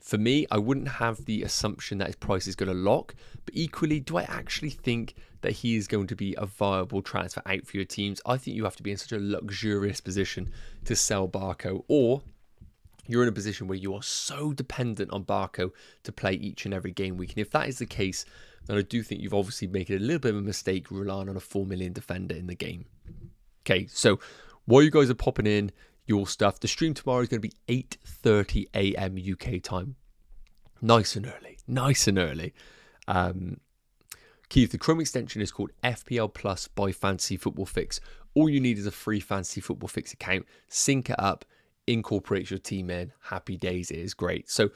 For me, I wouldn't have the assumption that his price is going to lock, but equally, do I actually think that he is going to be a viable transfer out for your teams? I think you have to be in such a luxurious position to sell Barco, or you're in a position where you are so dependent on Barco to play each and every game week. And if that is the case, then I do think you've obviously made a little bit of a mistake relying on a 4 million defender in the game. Okay, so while you guys are popping in your stuff, the stream tomorrow is going to be 8:30 a.m. UK time. Nice and early. Keith, the Chrome extension is called FPL Plus by Fantasy Football Fix. All you need is a free Fantasy Football Fix account. Sync it up, incorporate your team in. Happy days, it is great. So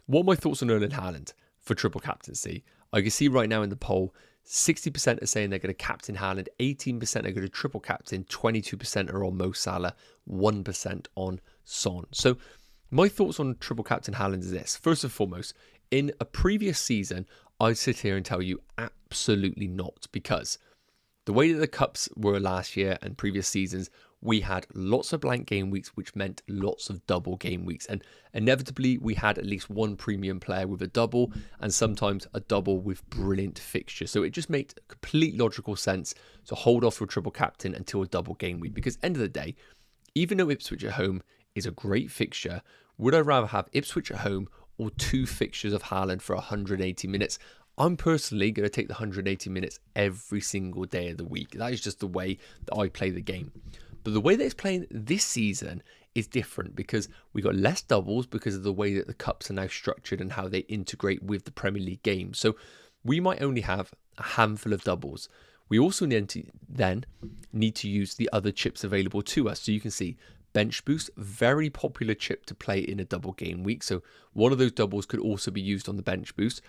what are my thoughts on Erling Haaland for triple captaincy? I can see right now in the poll, 60% are saying they're going to captain Haaland, 18% are going to triple captain, 22% are on Mo Salah, 1% on Son. So my thoughts on triple captain Haaland is this. First and foremost, in a previous season, I'd sit here and tell you absolutely not, because the way that the cups were last year and previous seasons, we had lots of blank game weeks, which meant lots of double game weeks. And inevitably, we had at least one premium player with a double and sometimes a double with brilliant fixtures. So it just made complete logical sense to hold off your triple captain until a double game week. Because end of the day, even though Ipswich at home is a great fixture, would I rather have Ipswich at home or 2 fixtures of Haaland for 180 minutes? I'm personally going to take the 180 minutes every single day of the week. That is just the way that I play the game. But the way that it's playing this season is different because we got less doubles because of the way that the cups are now structured and how they integrate with the Premier League game. So we might only have a handful of doubles. We also need to use the other chips available to us. So you can see Bench Boost, very popular chip to play in a double game week. So one of those doubles could also be used on the Bench Boost.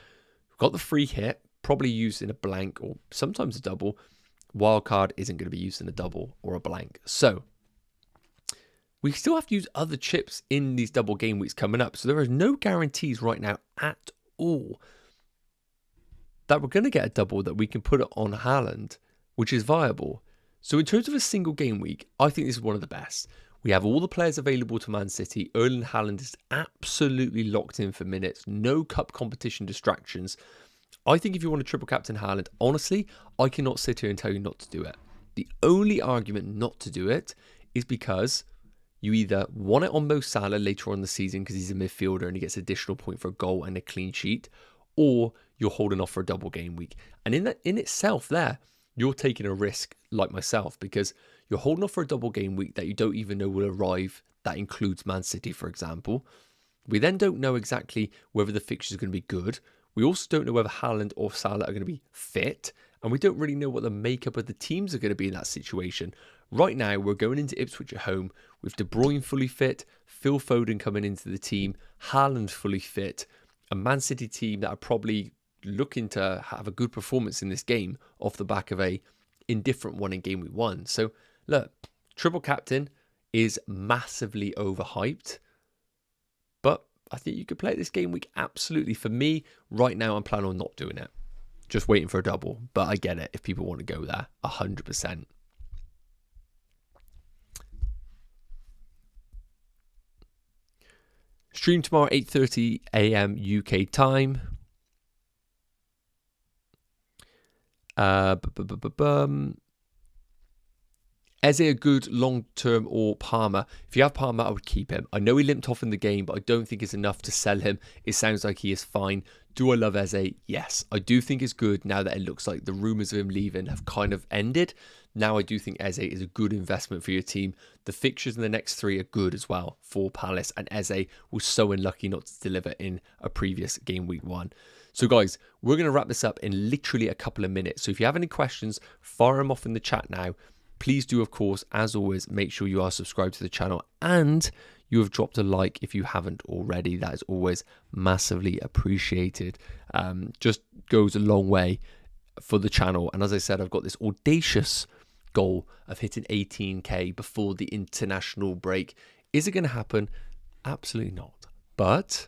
We've got the free hit, probably used in a blank or sometimes a double. Wildcard isn't going to be used in a double or a blank. So we still have to use other chips in these double game weeks coming up. So there are no guarantees right now at all that we're going to get a double that we can put it on Haaland, which is viable. So in terms of a single game week, I think this is one of the best. We have all the players available to Man City. Erling Haaland is absolutely locked in for minutes. No cup competition distractions. I think if you want to triple captain Haaland, honestly, I cannot sit here and tell you not to do it. The only argument not to do it is because you either want it on Mo Salah later on in the season because he's a midfielder and he gets additional point for a goal and a clean sheet, or you're holding off for a double game week. And in itself there, you're taking a risk like myself because you're holding off for a double game week that you don't even know will arrive. That includes Man City, for example. We then don't know exactly whether the fixture is going to be good. We also don't know whether Haaland or Salah are going to be fit. And we don't really know what the makeup of the teams are going to be in that situation. Right now, we're going into Ipswich at home with De Bruyne fully fit, Phil Foden coming into the team, Haaland fully fit, a Man City team that are probably looking to have a good performance in this game off the back of a indifferent one in game week 1. So, look, triple captain is massively overhyped. But I think you could play this game week absolutely. For me, right now, I'm planning on not doing it. Just waiting for a double. But I get it if people want to go there. 100%. Stream tomorrow, 8:30 a.m. UK time. Eze a good long-term or Palmer? If you have Palmer, I would keep him. I know he limped off in the game, but I don't think it's enough to sell him. It sounds like he is fine. Do I love Eze? Yes. I do think it's good now that it looks like the rumours of him leaving have kind of ended. Now I do think Eze is a good investment for your team. The fixtures in the next 3 are good as well for Palace, and Eze was so unlucky not to deliver in a previous game week 1. So guys, we're going to wrap this up in literally a couple of minutes. So if you have any questions, fire them off in the chat now. Please do, of course, as always, make sure you are subscribed to the channel and you have dropped a like if you haven't already. That is always massively appreciated. Just goes a long way for the channel. And as I said, I've got this audacious goal of hitting 18k before the international break. Is it going to happen? Absolutely not. But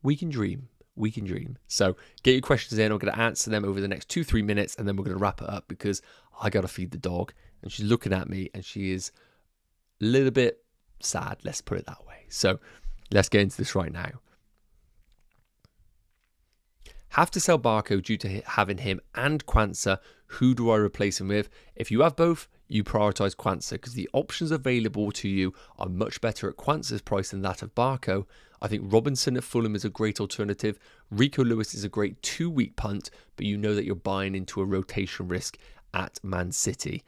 we can dream. We can dream. So get your questions in. I'm going to answer them over the next 2-3 minutes and then we're going to wrap it up because I got to feed the dog and she's looking at me and she is a little bit sad. Let's put it that way. So let's get into this right now. Have to sell Barco due to having him and Quansah. Who do I replace him with? If you have both, you prioritise Quansah because the options available to you are much better at Quansah's price than that of Barco. I think Robinson at Fulham is a great alternative. Rico Lewis is a great 2-week punt, but you know that you're buying into a rotation risk at Man City.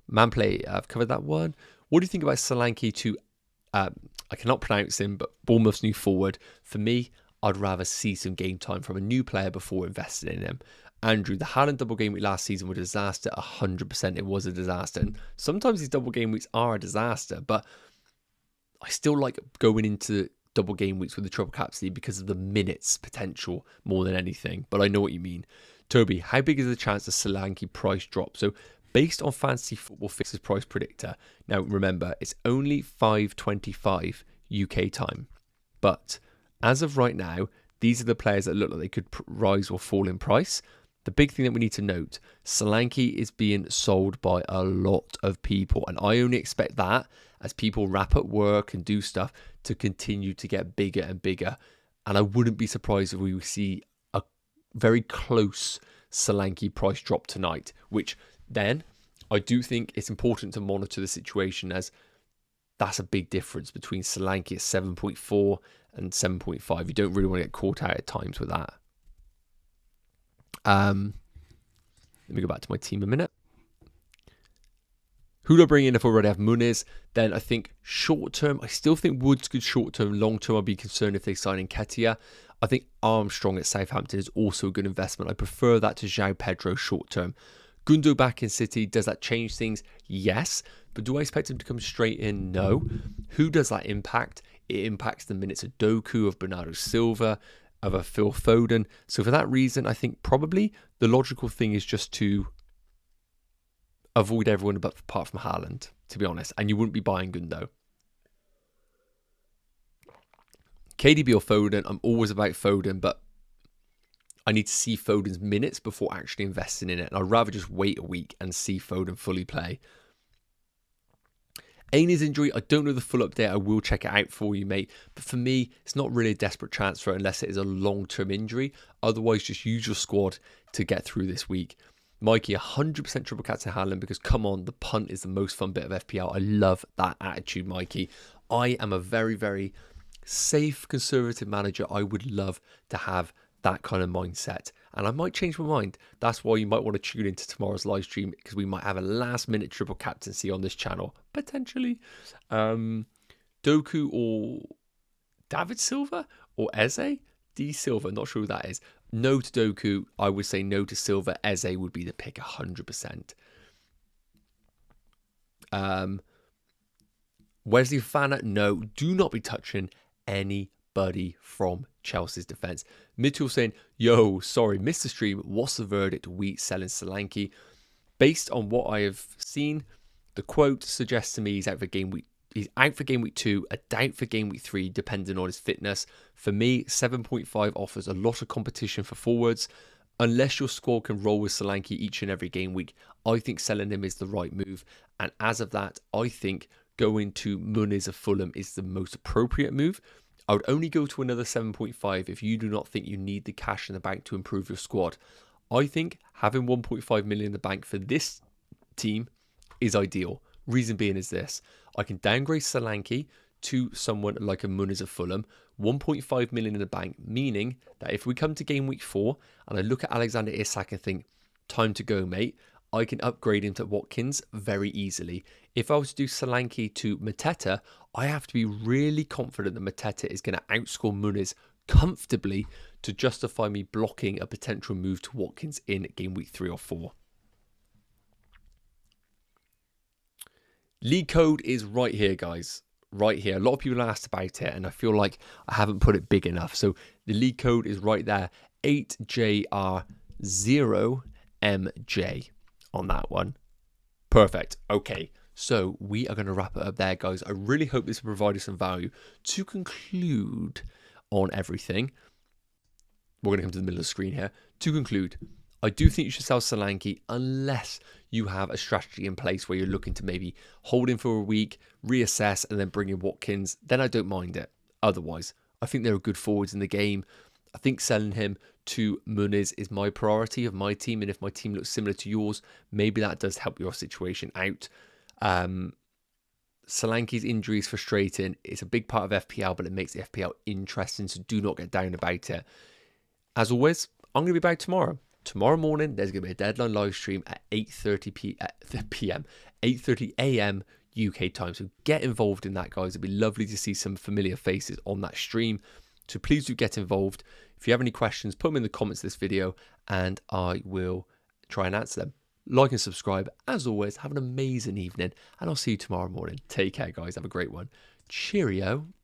Manplay, I've covered that one. What do you think about Solanke to, I cannot pronounce him, but Bournemouth's new forward? For me, I'd rather see some game time from a new player before investing in him. Andrew, the Haaland double game week last season was a disaster. 100% it was a disaster. And sometimes these double game weeks are a disaster, but I still like going into double game weeks with the triple captaincy because of the minutes potential more than anything. But I know what you mean. Toby, how big is the chance of Solanke price drop? So based on Fantasy Football Fix's price predictor, now remember, it's only 5:25 UK time. But as of right now, these are the players that look like they could rise or fall in price. The big thing that we need to note, Solanke is being sold by a lot of people. And I only expect that as people wrap up work and do stuff to continue to get bigger and bigger. And I wouldn't be surprised if we see a very close Solanke price drop tonight, which then I do think it's important to monitor the situation, as that's a big difference between Solanke at 7.4 and 7.5. You don't really want to get caught out at times with that. Let me go back to my team a minute. Who do I bring in if I already have Muniz? Then I think short term, I still think Wood's good short term. Long term, I'll be concerned if they sign Nketiah. I think Armstrong at Southampton is also a good investment. I prefer that to João Pedro short term. Gundo back in City, does that change things? Yes. But do I expect him to come straight in? No. Who does that impact? It impacts the minutes of Doku, of Bernardo Silva, of a Phil Foden. So for that reason, I think probably the logical thing is just to avoid everyone apart from Haaland, to be honest. And you wouldn't be buying Gundo. KDB or Foden, I'm always about Foden, but I need to see Foden's minutes before actually investing in it. And I'd rather just wait a week and see Foden fully play. Ainey's injury, I don't know the full update. I will check it out for you, mate. But for me, it's not really a desperate transfer unless it is a long-term injury. Otherwise, just use your squad to get through this week. Mikey, 100% triple captain Haaland because, come on, the punt is the most fun bit of FPL. I love that attitude, Mikey. I am a very, very safe, conservative manager. I would love to have that kind of mindset, and I might change my mind. That's why you might want to tune into tomorrow's live stream, because we might have a last minute triple captaincy on this channel potentially. Doku or David Silva or Eze D Silva, not sure who that is. No to Doku, I would say no to Silva. Eze would be the pick 100%. Wesley Fofana, no, do not be touching anybody from Chelsea's defence. Mitchell saying, yo, sorry, missed the stream. What's the verdict? We selling Solanke. Based on what I have seen, the quote suggests to me he's out for game week. He's out for game week 2, a doubt for game week 3, depending on his fitness. For me, 7.5 offers a lot of competition for forwards. Unless your squad can roll with Solanke each and every game week, I think selling him is the right move. And as of that, I think going to Muniz of Fulham is the most appropriate move. I would only go to another 7.5 if you do not think you need the cash in the bank to improve your squad. I think having 1.5 million in the bank for this team is ideal. Reason being is this. I can downgrade Solanke to someone like a Muniz of Fulham. 1.5 million in the bank, meaning that if we come to game week 4 and I look at Alexander Isak and think, time to go, mate, I can upgrade him to Watkins very easily. If I was to do Solanke to Mateta, I have to be really confident that Mateta is going to outscore Muniz comfortably to justify me blocking a potential move to Watkins in game week 3 or 4. League code is right here, guys. Right here. A lot of people asked about it, and I feel like I haven't put it big enough. So the league code is right there. 8JR0MJ on that one. Perfect. Okay. So we are going to wrap it up there, guys. I really hope this provided some value. To conclude on everything, we're going to come to the middle of the screen here. To conclude, I do think you should sell Solanke unless you have a strategy in place where you're looking to maybe hold him for a week, reassess, and then bring in Watkins. Then I don't mind it. Otherwise, I think there are good forwards in the game. I think selling him to Muniz is my priority of my team, and if my team looks similar to yours, maybe that does help your situation out. Solanke's injury is frustrating. It's a big part of FPL, but it makes the FPL interesting, so do not get down about it. As always, I'm going to be back tomorrow. Tomorrow morning, there's going to be a deadline live stream at 8:30 a.m. UK time. So get involved in that, guys. It'd be lovely to see some familiar faces on that stream. So please do get involved. If you have any questions, put them in the comments of this video and I will try and answer them. Like and subscribe. As always, have an amazing evening and I'll see you tomorrow morning. Take care, guys. Have a great one. Cheerio.